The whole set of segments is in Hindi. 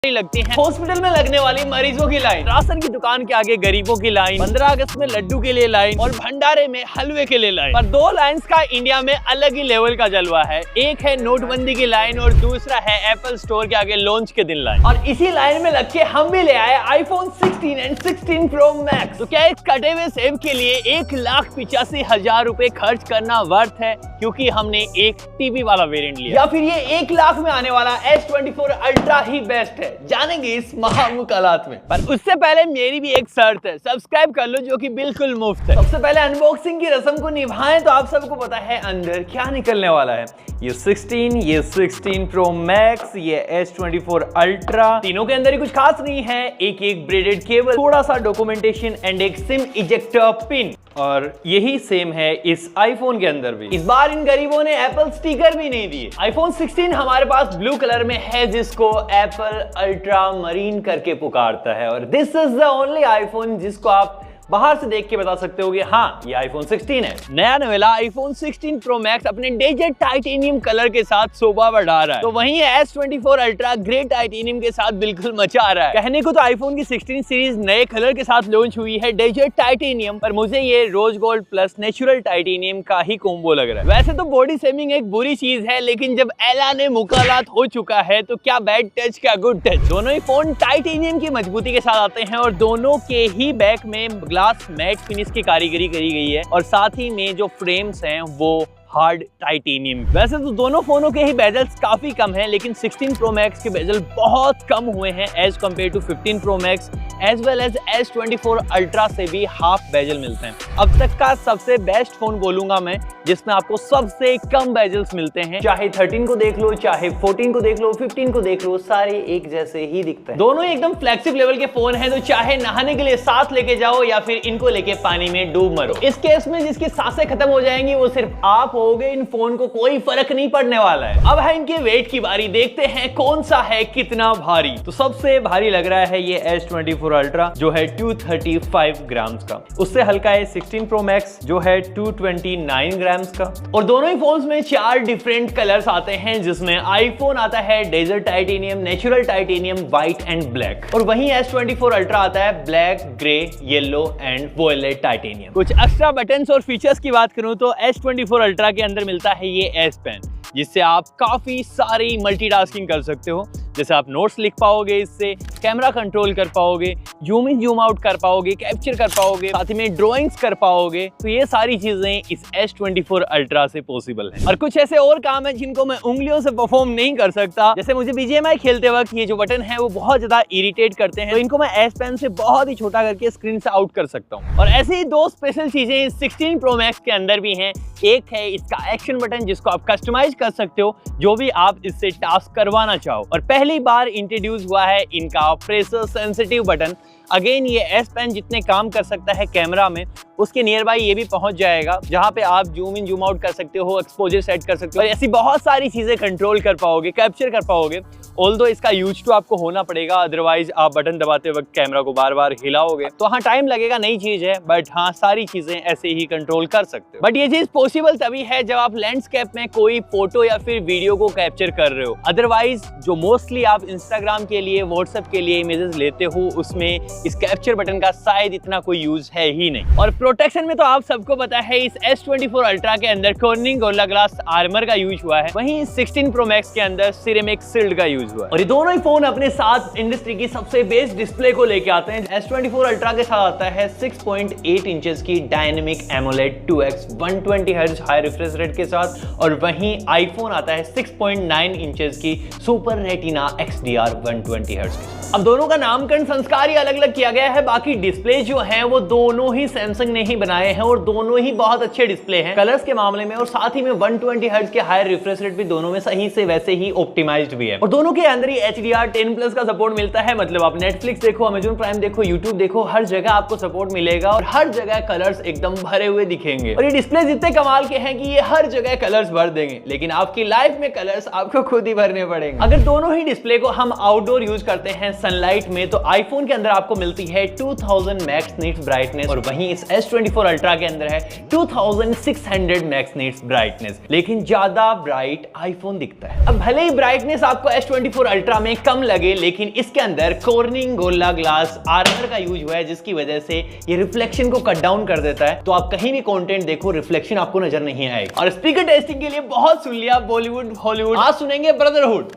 लगती हैं हॉस्पिटल में लगने वाली मरीजों की लाइन, राशन की दुकान के आगे गरीबों की लाइन, 15 अगस्त में लड्डू के लिए लाइन और भंडारे में हलवे के लिए लाइन। पर दो लाइंस का इंडिया में अलग ही लेवल का जलवा है। एक है नोटबंदी की लाइन और दूसरा है एप्पल स्टोर के आगे लॉन्च के दिन लाइन। और इसी लाइन में लग के हम भी ले आए आईफोन 16 एंड 16 प्रो मैक्स। तो क्या एक कटे हुए सेब के लिए 1,85,000 रुपए खर्च करना वर्थ है क्योंकि हमने एक टीवी वाला वेरिएंट लिया, या फिर ये 1 लाख में आने वाला S24 अल्ट्रा ही बेस्ट है? जानेंगे इस महामुकालात में। पर उससे पहले मेरी भी एक शर्त है, सब्सक्राइब कर लो जो कि बिल्कुल मुफ्त है। सबसे पहले अनबॉक्सिंग की रस्म को निभाएं तो आप सबको पता है अंदर क्या निकलने वाला है। ये 16, ये 16 प्रो मैक्स, ये S24 अल्ट्रा, तीनों के अंदर ही कुछ खास नहीं है। एक ब्रेडेड केबल, थोड़ा सा डॉक्यूमेंटेशन एंड एक सिम इजेक्टर पिन, और यही सेम है इस आईफोन के अंदर भी। इस बार इन गरीबों ने एप्पल स्टिकर भी नहीं दिए। आईफोन 16 हमारे पास ब्लू कलर में है जिसको एप्पल अल्ट्रा मरीन करके पुकारता है, और this is the only iPhone जिसको आप बाहर से देख के बता सकते हो कि हाँ ये आईफोन 16 है। नया नवेला आईफोन 16 प्रो मैक्स अपने डेजर्ट टाइटेनियम कलर के साथ शोभा बढ़ा रहा है, तो वहीं S24 अल्ट्रा ग्रे टाइटेनियम के साथ बिल्कुल मचा रहा है। कहने को तो आईफोन की 16 सीरीज नए कलर के साथ लॉन्च हुई है डेजर्ट टाइटेनियम, पर मुझे ये rose gold plus natural titanium का ही कॉम्बो लग रहा है। वैसे तो बॉडी शेमिंग एक बुरी चीज है, लेकिन जब ऐलान मुकालात हो चुका है तो क्या बैड टच क्या गुड टच। दोनों ही फोन टाइटेनियम की मजबूती के साथ आते हैं और दोनों के ही बैक में ग्लास मैट फिनिश की कारीगरी करी गई है, और साथ ही में जो फ्रेम्स हैं वो हार्ड टाइटेनियम। वैसे तो दोनों फोनों के ही बेजल्स काफी कम हैं, लेकिन 16 प्रो मैक्स के बेजल बहुत कम हुए हैं as compared to 15 Pro Max as well as S24 Ultra से भी हाफ बेजल मिलते हैं। अब तक का सबसे बेस्ट फोन बोलूंगा मैं जिसमें आपको सबसे कम बेजल्स मिलते हैं। चाहे 13 को देख लो, चाहे 14 को देख लो, 15 को देख लो, सारे एक जैसे ही दिखते हैं। दोनों एकदम फ्लेक्सिबल लेवल के फोन हैं, तो चाहे नहाने के लिए साथ लेके जाओ या फिर इनको लेके पानी में डूब मरो। इस केस में जिसकी सांसें खत्म हो जाएंगी वो सिर्फ आप होगे, इन फोन को कोई फर्क नहीं पड़ने वाला है। अब है इनके वेट की बारी, देखते हैं कौन सा है कितना भारी। तो सबसे भारी लग रहा है ये S24 अल्ट्रा जो है 235 ग्राम्स का। उससे हल्का है 16 प्रो मैक्स जो है 229 ग्राम्स का। और दोनों ही फोन्स में 4 डिफरेंट कलर्स आते हैं, जिसमें आईफोन आता है desert titanium, natural titanium, white and black, और वहीं S24 अल्ट्रा आता है black, grey, yellow and violet titanium. कुछ एक्स्ट्रा बटन्स और फीचर्स की बात करूं तो S24 अल्ट्रा के अंदर मिलता है ये S पेन, जिससे आप काफी सारी मल्टीटास्किंग कर सकते हो। जैसे आप नोट्स लिख पाओगे, इससे कैमरा कंट्रोल कर पाओगे, जूम इन जूम आउट कर पाओगे, कैप्चर कर पाओगे, साथ ही में ड्राइंग्स कर पाओगे। तो ये सारी चीजें इस S24 अल्ट्रा से पॉसिबल है। और कुछ ऐसे और काम है जिनको मैं उंगलियों से परफॉर्म नहीं कर सकता, जैसे मुझे BGMI खेलते वक्त ये जो बटन है वो बहुत ज्यादा इरिटेट करते हैं, तो इनको मैं S पेन से बहुत ही छोटा करके स्क्रीन से आउट कर सकता हूँ। और ऐसे ही 2 स्पेशल चीजें इस 16 प्रो मैक्स के अंदर भी हैं। एक है इसका एक्शन बटन जिसको आप कस्टमाइज कर सकते हो जो भी आप इससे टास्क करवाना चाहो, और पहली बार इंट्रोड्यूस हुआ है इनका प्रेशर सेंसिटिव बटन। अगेन ये S पेन जितने काम कर सकता है कैमरा में, उसके नियर बाई ये भी पहुंच जाएगा, जहां पे आप जूम इन जूम आउट कर सकते हो, एक्सपोजर सेट कर सकते हो, और ऐसी बहुत सारी चीजें कंट्रोल कर पाओगे, कैप्चर कर पाओगे। ऑल्दो इसका यूज टू आपको होना पड़ेगा, अदरवाइज आप बटन दबाते वक्त कैमरा को बार बार हिलाओगे तो हाँ टाइम लगेगा, नई चीज है, बट हाँ सारी चीजें ऐसे ही कंट्रोल कर सकते हो। बट ये चीज पॉसिबल तभी है जब आप लैंडस्केप में कोई फोटो या फिर वीडियो को कैप्चर कर रहे हो। अदरवाइज जो मोस्टली आप इंस्टाग्राम के लिए, व्हाट्सएप के लिए इमेजेस लेते हो, उसमें इस कैप्चर बटन का शायद इतना कोई यूज है ही नहीं। और प्रोटेक्शन में तो आप सबको पता है इस S24 अल्ट्रा के अंदर कॉर्निंग गोरिल्ला ग्लास आर्मर का यूज हुआ है, वहीं 16 प्रो मैक्स के अंदर सिरेमिक शील्ड का यूज हुआ है। और ये दोनों ही फोन अपने साथ इंडस्ट्री की सबसे बेस्ट डिस्प्ले को लेके आते हैं। S24 अल्ट्रा के साथ आता है 6.8 इंचेस की dynamic AMOLED 2x 120 hertz high refresh rate के साथ, और वहीं आईफोन आता है 6.9 इंचेस की सुपर रेटिना XDR 120 हर्ट्ज के साथ। अब दोनों का नामकरण संस्कार ही अलग अलग किया गया है, बाकी डिस्प्ले जो है वो दोनों ही सैमसंग ने ही बनाए हैं, और दोनों ही बहुत अच्छे डिस्प्ले हैं कलर्स के मामले में, और साथ ही में 120 हर्ट्ज के हाई रिफ्रेश रेट भी दोनों में सही से वैसे ही ऑप्टिमाइज्ड भी है। और दोनों के अंदर ही HDR 10+ का सपोर्ट मिलता है, मतलब आप नेटफ्लिक्स देखो, अमेजॉन प्राइम देखो, यूट्यूब देखो, हर जगह आपको सपोर्ट मिलेगा, और हर जगह कलर्स एकदम भरे हुए दिखेंगे। और ये डिस्प्ले इतने कमाल के हैं कि ये हर जगह कलर्स भर देंगे, लेकिन आपकी लाइफ में कलर्स आपको खुद ही भरने पड़ेंगे। अगर दोनों ही डिस्प्ले को हम आउटडोर यूज करते हैं सनलाइट में, तो आईफोन के अंदर आपको मिलती है 2000 मैक्स निट्स ब्राइटनेस और वहीं इस S24 अल्ट्रा के अंदर है 2600 मैक्स निट्स ब्राइटनेस, लेकिन ज्यादा ब्राइट आईफोन दिखता है। अब भले ही ब्राइटनेस आपको S24 अल्ट्रा में कम लगे, लेकिन इसके अंदर कॉर्निंग गोरिल्ला ग्लास आर्मर का यूज हुआ है, जिसकी वजह से ये रिफ्लेक्शन को कट डाउन कर देता है। तो आप कहीं भी कंटेंट देखो, रिफ्लेक्शन आपको नजर नहीं आएगा। और स्पीकर टेस्टिंग के लिए बहुत सुन लिया बॉलीवुड हॉलीवुड, आज सुनेंगे ब्रदरहुड।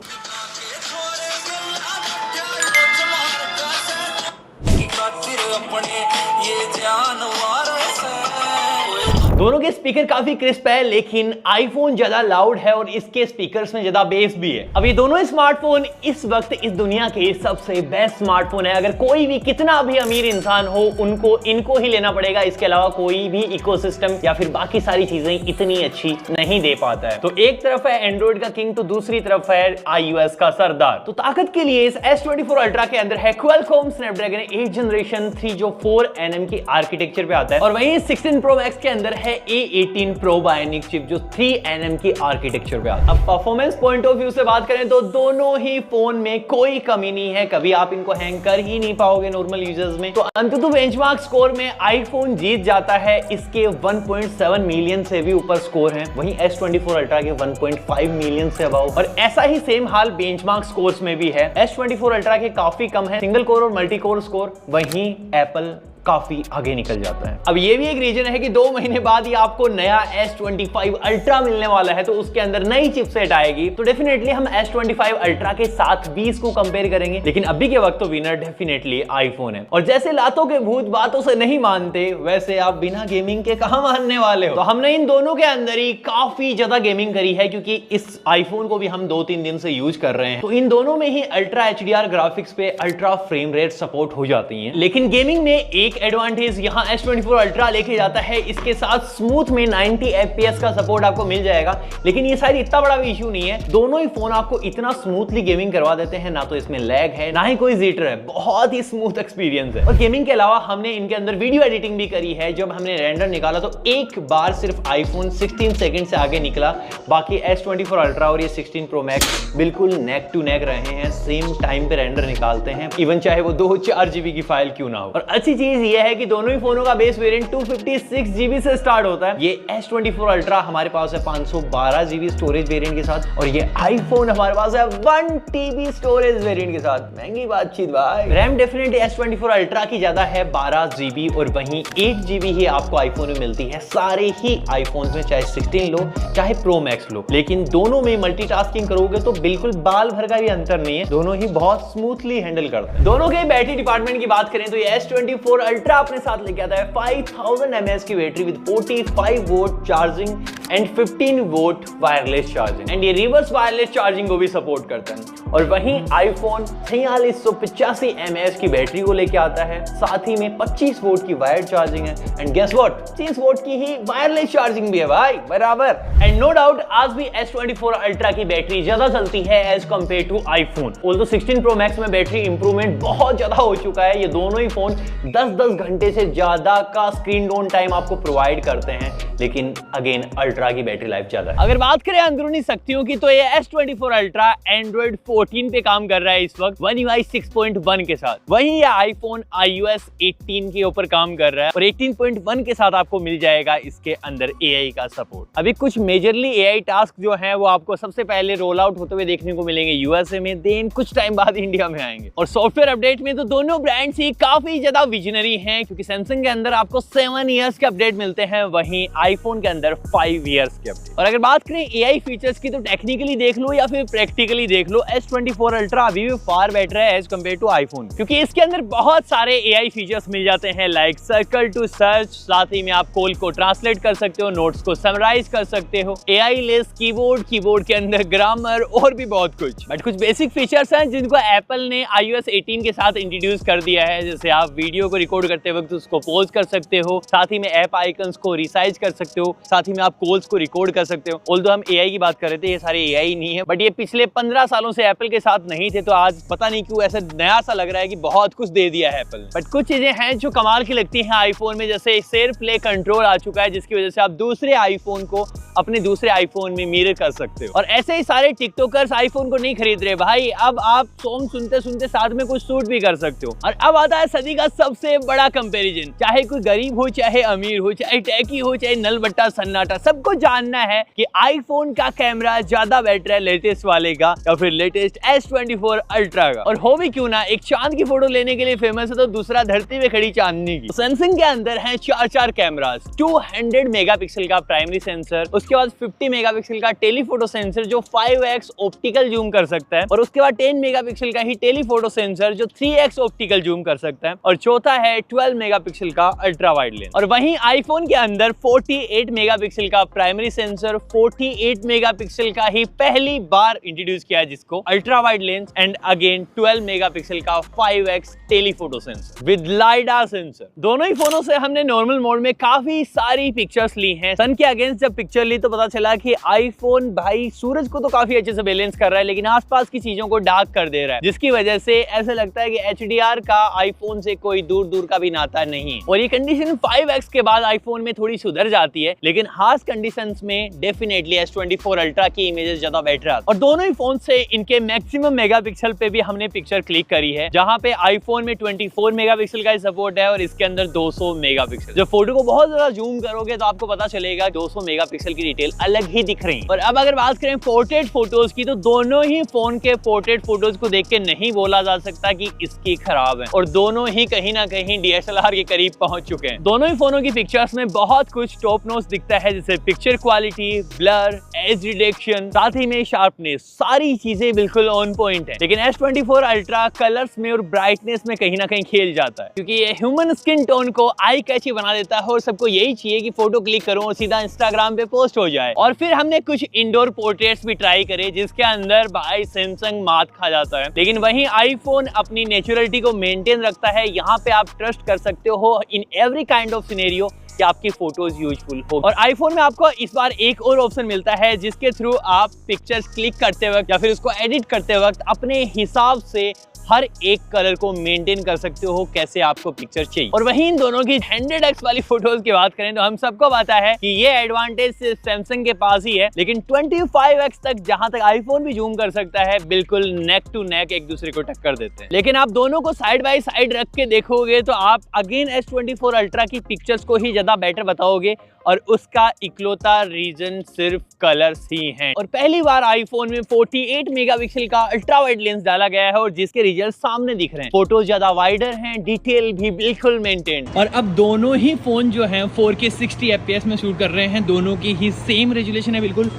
दोनों के स्पीकर काफी क्रिस्प है, लेकिन आईफोन ज्यादा लाउड है और इसके स्पीकर्स में ज्यादा बेस भी है। अब ये दोनों स्मार्टफोन इस वक्त इस दुनिया के सबसे बेस्ट स्मार्टफोन है। अगर कोई भी कितना भी अमीर इंसान हो, उनको इनको ही लेना पड़ेगा। इसके अलावा कोई भी इकोसिस्टम या फिर बाकी सारी चीजें इतनी अच्छी नहीं दे पाता है। तो एक तरफ है एंड्रॉइड का किंग, तो दूसरी तरफ है iOS का सरदार। तो ताकत के लिए इस S24 अल्ट्रा के अंदर है Qualcomm Snapdragon 8 जनरेशन 3 जो 4nm की आर्किटेक्चर पे आता है, और वहीं 16 Pro Max के अंदर है A18 Pro Bionic चिप जो 3nm की आर्किटेक्चर पे आता है। अब परफॉर्मेंस पॉइंट ऑफ व्यू से बात करें तो दोनों ही फोन में कोई कमी नहीं है, कभी आप इनको हैंग कर ही नहीं पाओगे नॉर्मल यूजर्स में। तो अंततः बेंचमार्क स्कोर में आईफोन जीत जाता है, इसके 1.7 मिलियन से भी ऊपर स्कोर है, वहीं S24 अल्ट्रा के 1.5 मिलियन से अबव। और ऐसा ही सेम हाल बेंचमार्क स्कोर्स में भी है, S24 अल्ट्रा के काफी कम है सिंगल कोर और मल्टी कोर स्कोर, वहीं एप्पल काफी आगे निकल जाता है। अब ये भी एक रीजन है कि 2 महीने बाद ही आपको नया S25 अल्ट्रा मिलने वाला है, तो उसके अंदर नई चिपसेट आएगी। तो डेफिनेटली हम S25 अल्ट्रा के साथ 20 को कंपेयर करेंगे, लेकिन अभी के वक्त तो विनर डेफिनेटली आईफोन है। और जैसे लातों के भूत बातों से नहीं मानते, वैसे आप बिना गेमिंग के कहां मानने वाले हो। तो हमने इन दोनों के अंदर ही काफी ज्यादा गेमिंग करी है, क्योंकि इस आईफोन को भी हम 2-3 दिन से यूज कर रहे हैं। तो इन दोनों में ही अल्ट्रा HDR ग्राफिक्स पे अल्ट्रा फ्रेम रेट सपोर्ट हो जाती है। लेकिन गेमिंग में एक एडवांटेज यहां S24 अल्ट्रा लेके जाता है, इसके साथ स्मूथ में 90 FPS का सपोर्ट आपको मिल जाएगा। लेकिन ये शायद इतना बड़ा भी इशू नहीं है, दोनों ही फोन आपको इतना स्मूथली गेमिंग करवा देते हैं, ना तो इसमें लैग है ना ही कोई जिटर है, बहुत ही स्मूथ एक्सपीरियंस है। और गेमिंग के अलावा हमने इनके अंदर वीडियो एडिटिंग भी करी है। जब हमने रेंडर निकाला तो एक बार सिर्फ आईफोन 16 सेकंड से आगे निकला, बाकी S24 अल्ट्रा और ये 16 Pro Max बिल्कुल नेक टू नेक रहे हैं, सेम टाइम पे रेंडर निकालते हैं, इवन चाहे वो 2-4 GB की फाइल क्यों ना हो। और अच्छी चीज ये है कि दोनों ही फोनों का बेस वेरिएंट 256 GB से स्टार्ट होता है। ये S24 अल्ट्रा हमारे पास है 512 GB स्टोरेज वेरिएंट के साथ, और ये आईफोन हमारे पास है 1 TB स्टोरेज वेरिएंट के साथ। महंगी बातचीत भाई। रैम डेफिनेटली S24 अल्ट्रा की ज्यादा है 12 GB, और वहीं 8 GB ही आपको आईफोन में मिलती है सारे ही आईफोन में, चाहे 16 लो चाहे Pro Max लो। लेकिन दोनों में मल्टीटास्किंग करोगे तो बिल्कुल बाल भर का भी अंतर नहीं है, दोनों ही बहुत स्मूथली हैंडल करते हैं। दोनों के बैटरी डिपार्टमेंट की बात करें तो ये S24 अल्ट्रा अपने साथ लेके आता है 5000 mAh की battery with 45 volt charging and 15 volt wireless charging, and ये रिवर्स वायरलेस चार्जिंग को भी सपोर्ट करता है। और वहीं आईफोन 4685 mAh की बैटरी को लेके आता है, साथ ही में 25 वोल्ट की वायर्ड चार्जिंग है, एंड गेस व्हाट, 30 वोल्ट की ही वायरलेस चार्जिंग भी है भाई, बराबर। एंड नो डाउट आज भी S24 अल्ट्रा की बैटरी ज्यादा चलती है as compare to iPhone. Although 16 Pro Max में बैटरी इंप्रूवमेंट बहुत ज्यादा हो चुका है, ये दोनों ही फोन 10-10 घंटे से ज्यादा का स्क्रीन ऑन टाइम आपको प्रोवाइड करते हैं, लेकिन अगेन अल्ट्रा की बैटरी लाइफ ज्यादा है। अगर बात करें अंदरूनी शक्तियों की तो ये S24 अल्ट्रा एंड्रॉइड 14 पे काम कर रहा है इस वक्त One UI 6.1 के साथ, वहीं ये आईफोन iOS 18 के ऊपर काम कर रहा है, और 18.1 के साथ आपको मिल जाएगा इसके अंदर AI का सपोर्ट। अभी कुछ मेजरली AI टास्क जो है वो आपको सबसे पहले रोल आउट होते हुए देखने को मिलेंगे USA में, देन कुछ टाइम बाद इंडिया में आएंगे। और सॉफ्टवेयर अपडेट में तो दोनों ब्रांड्स ही काफी ज्यादा विजनरी हैं, क्योंकि सैमसंग के अंदर आपको 7 इयर्स के अपडेट मिलते हैं, वहीं आईफोन के अंदर 5 इयर्स के अपडेट। और अगर बात करें AI फीचर्स की तो टेक्निकली देख लो या फिर प्रैक्टिकली देख लो, S24 अल्ट्रा अभी भी फार बेटर है एज कम्पेयर टू आईफोन, क्योंकि इसके अंदर बहुत सारे AI फीचर्स मिल जाते हैं, लाइक सर्कल टू सर्च, साथ ही में आप कॉल को ट्रांसलेट कर सकते हो, नोट्स को समराइज कर सकते हो, AI लेस कीबोर्ड के अंदर ग्रामर, और भी बहुत कुछ। बट कुछ बेसिक फीचर्स हैं जिनको एप्पल ने iOS 18 के साथ इंट्रोड्यूस कर दिया है, जैसे आप वीडियो को रिकॉर्ड करते वक्त उसको पॉज कर सकते हो, साथ ही में ऐप आइकन्स को रिसाइज कर सकते हो, साथ ही में आप कॉल्स को रिकॉर्ड कर सकते हो। ऑल्दो हम एआई की बात कर रहे थे, ये सारे एआई नहीं है, बट ये पिछले 15 सालों से एप्पल के साथ नहीं थे, तो आज पता नहीं क्यों ऐसा नया सा लग रहा है कि बहुत कुछ दे दिया है एप्पल ने। बट कुछ चीजें हैं जो कमाल की लगती हैं आईफोन में, जैसे शेयर प्ले कंट्रोल आ चुका है, जिसकी वजह से आप दूसरे आईफोन को अपने दूसरे आईफोन में मिरर कर सकते हो। और ऐसे ही सारे टिकटॉकर्स आईफोन को नहीं खरीद रहे भाई, अब आप सॉन्ग सुनते सुनते साथ में कुछ शूट भी कर सकते हो। और अब आता है सदी का सबसे बड़ा कंपैरिजन, चाहे कोई गरीब हो, चाहे अमीर हो, चाहे टेकी हो, चाहे नलबट्टा सन्नाटा, सबको जानना है कि आईफोन का कैमरा ज्यादा बेटर है लेटेस्ट वाले का या फिर लेटेस्ट S24 अल्ट्रा का। और हो भी क्यों ना, एक चांद की फोटो लेने के लिए फेमस है तो दूसरा धरती में खड़ी चांदनी की। सैमसंग के अंदर है चार कैमरास, 200 मेगापिक्सल का प्राइमरी सेंसर, उसके बाद 50 मेगापिक्सल का टेलीफोटो सेंसर जो 5x ऑप्टिकल जूम कर सकता है, और उसके बाद 10 मेगापिक्सल का ही टेलीफोटो सेंसर जो 3x ऑप्टिकल जूम कर सकता है, और चौथा है 12 मेगापिक्सल का अल्ट्रा वाइड लेंस। और वहीं आईफोन के अंदर 48 मेगापिक्सल का प्राइमरी सेंसर, 48 मेगापिक्सल का ही पहली बार इंट्रोड्यूस किया है जिसको ultra wide lens, and again 12 megapixel का 5x telephoto sensor with lidar sensor. दोनों ही फोनों से हमने नॉर्मल मोड में काफी सारी पिक्चर्स ली हैं। सन के अगेंस्ट जब पिक्चर ली तो पता चला कि आईफोन भाई सूरज को तो काफी अच्छे से बैलेंस कर रहा है, लेकिन आसपास की चीजों को डार्क कर दे रहा है, जिसकी वजह से ऐसा लगता है कि HDR का आईफोन से कोई दूर दूर का भी नाता नहीं। और ये कंडीशन 5x के बाद आईफोन में थोड़ी सुधर जाती है, लेकिन हार्श कंडीशंस में डेफिनेटली S24 अल्ट्रा की इमेजेस ज्यादा बेटर आती है। और दोनों ही फोन से इनके मैक्सिमम मेगापिक्सल पे भी हमने पिक्चर क्लिक करी है, जहां पे आईफोन में 24 मेगापिक्सल का सपोर्ट है और इसके अंदर 200 मेगापिक्सल। जब फोटो को बहुत ज्यादा जूम करोगे तो आपको पता चलेगा 200 मेगापिक्सल की डिटेल अलग ही दिख रही है। और अब अगर बात करें पोर्ट्रेट फोटोज की, तो दोनों ही फोन के पोर्ट्रेट फोटोज को देख के नहीं बोला जा सकता कि इसकी खराब है, और दोनों ही कहीं ना कहीं DSLR के करीब पहुंच चुके हैं। दोनों ही फोनों की पिक्चर्स में बहुत कुछ टॉप नॉच दिखता है, जैसे picture quality, blur, edge reduction, साथ ही में शार्पनेस, सारी चीजें बिल्कुल ऑन पॉइंट है। लेकिन S24 अल्ट्रा कलर्स में और ब्राइटनेस में कहीं ना कहीं खेल जाता है, क्योंकि ये ह्यूमन स्किन टोन को आई कैची बना देता है और सबको यही चाहिए कि फोटो क्लिक करो और सीधा इंस्टाग्राम पे पोस्ट हो जाए। और फिर हमने कुछ इंडोर पोर्ट्रेट्स भी ट्राई करे, जिसके अंदर भाई सैमसंग मात खा जाता है, लेकिन वहीं आईफोन अपनी नेचुरलिटी को मेंटेन रखता है। यहाँ पे आप ट्रस्ट कर सकते हो in every kind of scenario कि आपकी फोटोज यूजफुल हो। और आईफोन में आपको इस बार एक और ऑप्शन मिलता है, जिसके थ्रू आप पिक्चर्स क्लिक करते वक्त या फिर उसको एडिट करते वक्त अपने हिसाब से हर एक कलर को मेंटेन कर सकते हो कैसे आपको पिक्चर चाहिए। और वहीं इन दोनों की 100x वाली फोटोज की बात करें तो हम सबको पता है कि ये एडवांटेज सिर्फ सैमसंग के पास ही है, लेकिन 25x तक जहां तक आईफोन भी जूम कर सकता है, बिल्कुल नेक टू नेक एक दूसरे को टक्कर देते हैं। लेकिन आप दोनों को साइड बाय साइड रख के देखोगे तो आप अगेन S24 अल्ट्रा की पिक्चर्स को ही ज्यादा बेटर बताओगे, और उसका इकलौता रीजन सिर्फ कलर्स ही हैं। और पहली बार आईफोन में 48 मेगापिक्सल का अल्ट्रा वाइड लेंस डाला गया है, और जिसके रिजल्ट सामने दिख रहे हैं। फोटोज ज्यादा वाइडर हैं, डिटेल भी बिल्कुल मेंटेन। और अब दोनों ही फोन जो हैं 4K 60 FPS में शूट कर रहे हैं, दोनों की ही सेम रेजोल्यूशन है बिल्कुल।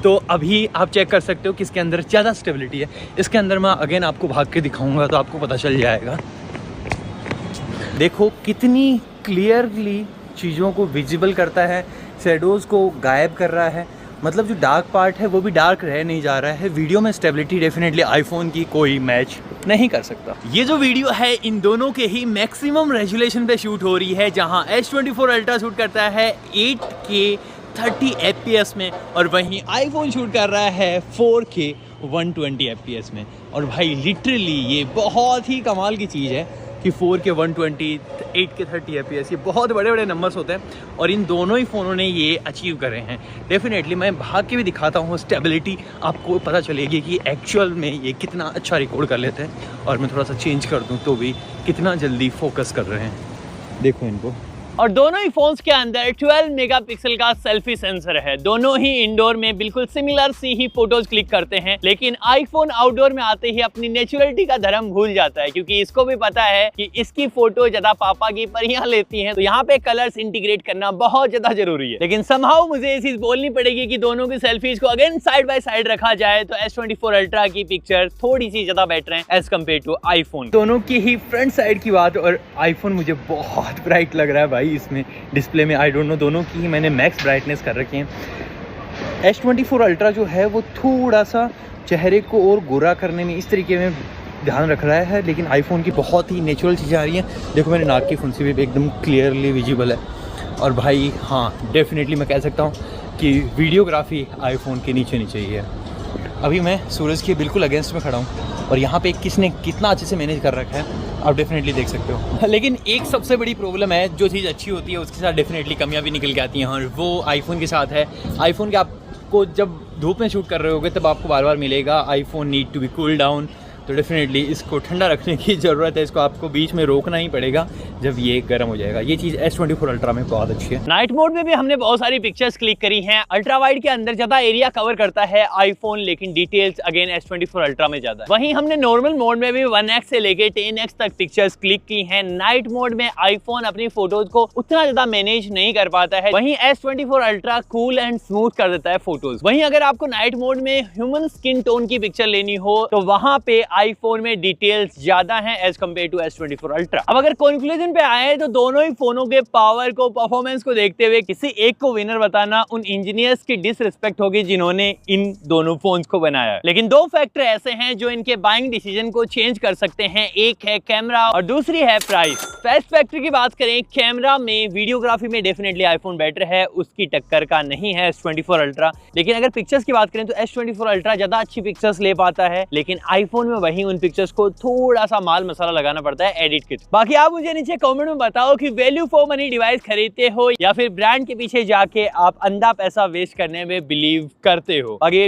तो अभी आप चेक कर सकते हो किसके अंदर ज़्यादा स्टेबिलिटी है। इसके अंदर मैं अगेन आपको भाग के दिखाऊंगा तो आपको पता चल जाएगा। देखो कितनी क्लियरली चीज़ों को विजिबल करता है, शेडोज़ को गायब कर रहा है, मतलब जो डार्क पार्ट है वो भी डार्क रह नहीं जा रहा है। वीडियो में स्टेबिलिटी डेफिनेटली आईफोन की कोई मैच नहीं कर सकता। ये जो वीडियो है इन दोनों के ही मैक्सिमम रेजोल्यूशन पे शूट हो रही है, जहां S24 अल्ट्रा शूट करता है 8K 30 FPS में, और वहीं आईफोन शूट कर रहा है 4K 120 FPS में। और भाई लिटरली ये बहुत ही कमाल की चीज़ है कि 4K 120, 8K 30 FPS, ये बहुत बड़े बड़े नंबर्स होते हैं, और इन दोनों ही फ़ोनों ने ये अचीव करे हैं। डेफिनेटली मैं भाग के भी दिखाता हूँ, स्टेबिलिटी आपको पता चलेगी कि एक्चुअल में ये कितना अच्छा रिकॉर्ड कर लेते हैं। और मैं थोड़ा सा चेंज कर दूँ तो भी कितना जल्दी फोकस कर रहे हैं, देखो इनको। और दोनों ही फोन्स के अंदर 12 मेगापिक्सल का सेल्फी सेंसर है। दोनों ही इंडोर में बिल्कुल सिमिलर सी ही फोटोज क्लिक करते हैं, लेकिन आईफोन आउटडोर में आते ही अपनी नेचुरलिटी का धर्म भूल जाता है, क्योंकि इसको भी पता है कि इसकी फोटो ज्यादा पापा की परियां लेती हैं, तो यहाँ पे कलर्स इंटीग्रेट करना बहुत ज्यादा जरूरी है। लेकिन समहाउ मुझे ये चीज बोलनी पड़ेगी कि दोनों की सेल्फीज को अगेन साइड बाय साइड रखा जाए तो S24 अल्ट्रा की पिक्चर थोड़ी सी ज्यादा बेटर है एज कम्पेयर टू आईफोन। दोनों की ही फ्रंट साइड की बात, और आईफोन मुझे बहुत ब्राइट लग रहा है भाई इसमें डिस्प्ले में। आई डोंट नो, दोनों की ही मैंने मैक्स ब्राइटनेस कर रखी है। S24 अल्ट्रा जो है वो थोड़ा सा चेहरे को और गोरा करने में इस तरीके में ध्यान रख रहा है, लेकिन आईफोन की बहुत ही नेचुरल चीज़ें आ रही हैं। देखो मेरे नाक की फुंसी भी एकदम क्लियरली विजिबल है। और भाई हाँ, डेफिनेटली मैं कह सकता हूँ कि वीडियोग्राफी आईफोन के नीचे नीचे ही है। अभी मैं सूरज के बिल्कुल अगेंस्ट में खड़ा हूँ और यहाँ पे किसने कितना अच्छे से मैनेज कर रखा है आप डेफिनेटली देख सकते हो। लेकिन एक सबसे बड़ी प्रॉब्लम है, जो चीज़ अच्छी होती है उसके साथ डेफिनेटली कमियाँ भी निकल के आती हैं, और वो आईफोन के साथ है। आईफोन के आपको जब धूप में शूट कर रहे होगे तब आपको बार बार मिलेगा iPhone need to be cool down. तो डेफिनेटली इसको ठंडा रखने की ज़रूरत है, इसको आपको बीच में रोकना ही पड़ेगा जब ये गर्म हो जाएगा। ये चीज़ S24 अल्ट्रा में बहुत अच्छी है। नाइट मोड में भी हमने बहुत सारी पिक्चर्स क्लिक करी हैं। अल्ट्रा वाइड के अंदर ज्यादा एरिया कवर करता है आईफोन, लेकिन डिटेल्स अगेन S24 अल्ट्रा में ज्यादा है। वहीं हमने नॉर्मल मोड में भी 1x से लेके 10x तक पिक्चर्स क्लिक की हैं। नाइट मोड में आईफोन अपनी फोटोज को उतना ज्यादा मैनेज नहीं कर पाता है, वहीं S24 ultra cool and smooth कर देता है फोटोज। वहीं अगर आपको नाइट मोड में ह्यूमन स्किन टोन की पिक्चर लेनी हो तो वहां पे आईफोन में डिटेल्स ज्यादा हैं as compared to S24 ultra. अब अगर कंक्लूजन पे आए तो दोनों ही फोनों के पावर को, परफॉर्मेंस को देखते हुए किसी एक को विनर बताना उन इंजीनियर्स की डिसरिस्पेक्ट होगी जिन्होंने इन दोनों फोन्स को बनाया। लेकिन दो फैक्टर ऐसे हैं जो इनके बाइंग डिसीजन को चेंज कर सकते हैं, एक है कैमरा और दूसरी है प्राइस। बेस्ट फैक्टर की बात करें, कैमरा में, वीडियोग्राफी में डेफिनेटली आईफोन बेटर है, उसकी टक्कर का नहीं है S24 अल्ट्रा। लेकिन अगर पिक्चर्स की बात करें तो S24 अल्ट्रा ज्यादा अच्छी पिक्चर्स ले पाता है, लेकिन आईफोन में वही उन पिक्चर्स को थोड़ा सा माल मसाला लगाना पड़ता है एडिट के। बाकी आप मुझे नीचे कमेंट में बताओ कि वैल्यू फॉर मनी डिवाइस खरीदते हो या फिर ब्रांड के पीछे जाके आप अंधा पैसा वेस्ट करने में बिलीव करते हो। आगे